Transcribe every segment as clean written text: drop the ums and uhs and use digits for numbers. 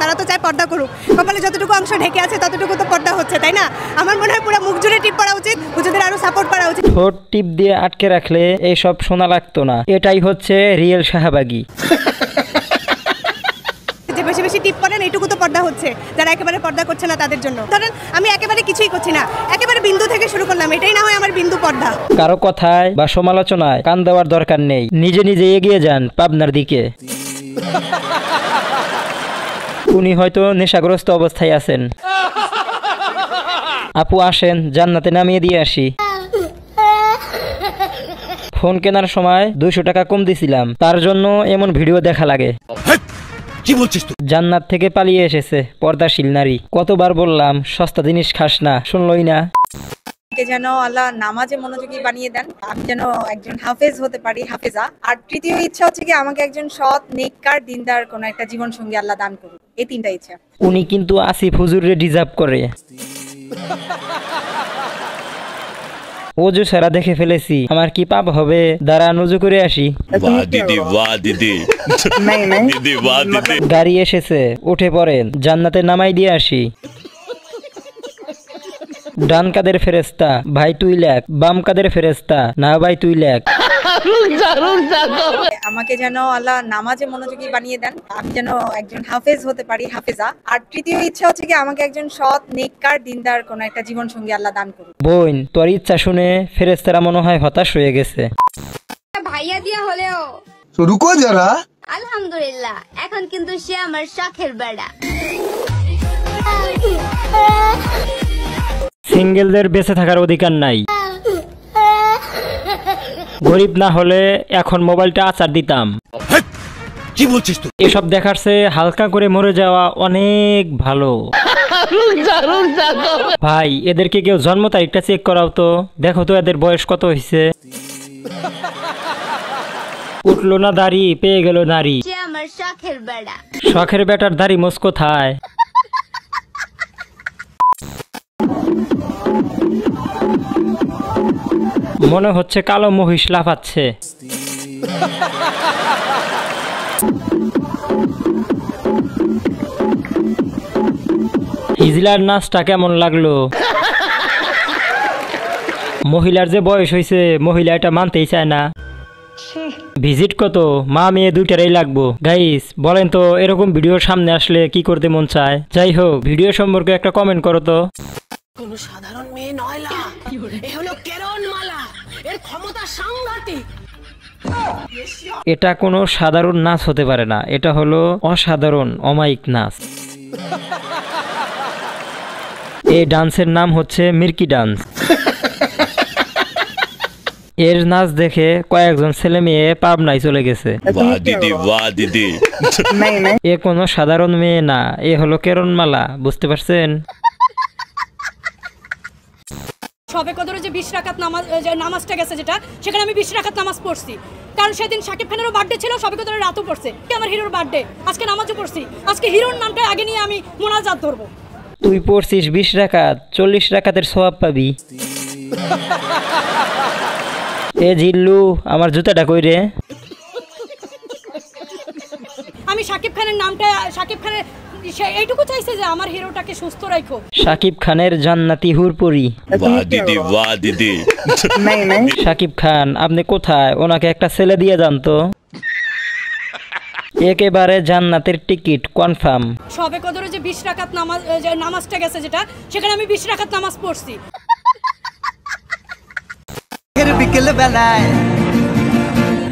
তারা তো চায় পর্দা করুক, কপালে যতটুকু অংশ ঢেকে আছে ততটুকু তো পর্দা হচ্ছে, তাই না? আমার মনে হয় পুরো মুখ জুড়ে টিপ পড়া উচিত, হুজুরদের আরো সাপোর্ট করা উচিত। ঠোঁট টিপ দিয়ে আটকে রাখলে এইসব শোনা লাগতো না, এটাই হচ্ছে রিয়েল শাহবাগী। যে বেশি বেশি টিপ পড়েন এইটুকু তো পর্দা হচ্ছে, যারা একেবারে পর্দা করছে না তাদের জন্য। ধরেন আমি একেবারে কিছুই করছি না, একেবারে বিন্দু থেকে শুরু করলাম, এটাই না হয় আমার বিন্দু পর্দা। কারো কথায় বা সমালোচনায় কান দেওয়ার দরকার নেই, নিজে নিজে এগিয়ে যান পাবনার দিকে। উনি হয়তো নেশাগ্রস্ত অবস্থায় আছেন। আপু আসেন, জান্নাতে নামিয়ে দিয়ে আসি। ফোন কেনার সময় 200 টাকা কম দিছিলাম, তার জন্য এমন ভিডিও দেখা লাগে। কি বলছিস তুই? জান্নাত থেকে পালিয়ে এসেছে পর্দাশীল নারী। কতবার বললাম সস্তা জিনিস খাস না, শুনলই না। যেন আল্লাহ নামাজে মনোযোগী বানিয়ে দেন, আমি যেন একজন হাফেজ হতে পারি, হাফেজা। আর তৃতীয় ইচ্ছা হচ্ছে কি আমাকে একজন সৎ, নেককার, দিনদার কোন একটা জীবন সঙ্গী আল্লাহ দান করুন। এই 3টা ইচ্ছা। উনি কিন্তু আসিফ হুজুরে ডিজার্ভ করে। ওজু সারা দেখে ফেলেছি, আমার কি পাপ হবে? দাঁড়া নজু করে আসি। গাড়ি এসেছে, উঠে পড়েন, জান্নাতে নামাই দিয়ে আসি। ডান কাদের ফেরেস্তা, ভাই তুই লেখ। বাম কাদের ফেরেস্তা, না ভাই তুই লেখ। আমাকে যেন আল্লাহ নামাজে মনোযোগী বানিয়ে দেন, আমি যেন একজন হাফেজ হতে পারি, হাফেজা। আর তৃতীয় ইচ্ছা হচ্ছে কি আমাকে একজন সৎ, নেককার, দিনদার কোন একটা জীবন সঙ্গী আল্লাহ দান করুন। বোন, তোর ইচ্ছা শুনে ফেরেস্তারা মনে হয় হতাশ হয়ে গেছে। ভাইয়া দিয়া হলেও রুকো যারা, আলহামদুলিল্লাহ এখন কিন্তু সে আমার শখের বেড়া। সিঙ্গেলদের বেঁচে থাকার অধিকার নাই। গরিব না হলে এখন মোবাইলটা আচার দিতাম। কি বলছিস তুই? এসব দেখার চেয়ে হালকা করে মরে যাওয়া অনেক ভালো। ভাই, এদেরকে কেউ জন্ম তারিখটা চেক করাও তো, দেখো তো এদের বয়স কত হয়েছে। উঠলো না দাড়ি, পেয়ে গেল নারী। সে আমার শখের বেড়া। শখের বেটার দাড়ি মোজ কোথায়? মনে হচ্ছে কালো মহিষ লাফাচ্ছে। হিজলার নাচটা কেমন লাগলো? মহিলার যে বয়স হয়েছে, মহিলা এটা মানতেই চায় না। ভিজিট কত? মা মেয়ে দুইটারই লাগবো। গাইস বলেন তো, এরকম ভিডিও সামনে আসলে কি করতে মন চায়? যাই হোক, ভিডিও সম্পর্কে একটা কমেন্ট করো তো। কোনো সাধারণ মেয়ে নয়লা, এ হলো কেরণমালা, এর ক্ষমতা সাংঘাতিক। এটা কোনো সাধারণ নাচ হতে পারে না, এটা হলো অসাধারণ অমায়িক নাচ। এই ডান্সের নাম হচ্ছে মির্কি ডান্স। এর নাচ দেখে কয়েকজন ছেলে মেয়ে পাবনায় চলে গেছে। এ কোনো সাধারণ মেয়ে না, এ হলো কেরণমালা, বুঝতে পারছেন? সবে কদরে যে 20 রাকাত নামাজটা গেছে, যেটা সেখানে আমি 20 রাকাত নামাজ পড়ছি, কারণ সেদিন শাকিব খানেরও বার্থডে ছিল, সবে কদরের রাতও পড়ছে, আমার হিরোর বার্থডে, আজকে নামাজও পড়ছি। আজকে হিরোর নামটা আগে নিয়ে আমি মোনাজাত ধরবো। তুই পড়ছিস 20 রাকাত, 40 রাকাতের সওয়াব পাবি। এ জিল্লু, আমার জুতাটা কই রে? আমি শাকিব খানের নামটা, শাকিব খানের এইটুকু চাইছে যে আমার হিরোটাকে সুস্থ রাখো। শাকিব খানের জান্নাতি হুরপুরি। শাকিব খান, আপনি কোথায়? ওনাকে একটা ছেলে দিয়ে যান তো। একেবারে জান্নাতের টিকিট কনফার্ম। সবে কদরে যে 20 রাকাত নামাজটা গেছে, যেটা সেখানে আমি 20 রাকাত নামাজ পড়ছি। বিকেল বেলায়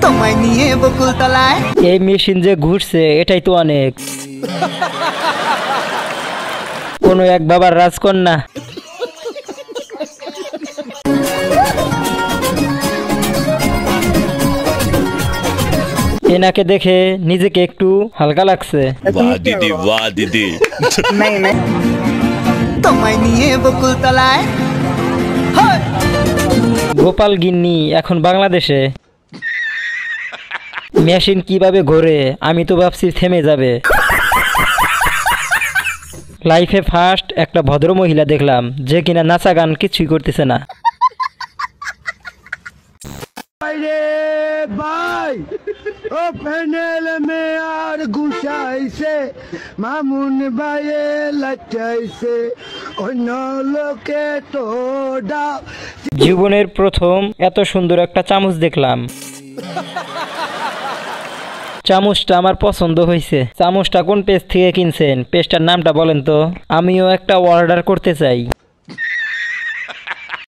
তোমায় নিয়ে বকুল তলায়। এই মেশিন যে ঘুরছে, এটাই তো অনেক। কোনো এক বাবার রাজকন্যা। এনাকে দেখে নিজেকে একটু হালকা লাগছে। তোমায় নিয়ে বকুল তলায়। গোপাল গিন্নি এখন বাংলাদেশে। মেশিন কিভাবে ঘোরে, আমি তো ভাবছি থেমে যাবে। লাইফে ফার্স্ট একটা ভদ্র মহিলা দেখলাম, যে কিনা নাচা গান কিছুই করতেছে না। ভাই ও প্যানেল মে আর ঘুষাইছে মামুন ভাইয়ে লাচাইছে অন্য লোকে তো ডাব। জীবনের প্রথম এত সুন্দর একটা চামচ দেখলাম। চামচটা আমার পছন্দ হয়েছে। চামচটা কোন পেজ থেকে কিনছেন? পেজটার নামটা বলেন তো, আমিও একটা অর্ডার করতে চাই।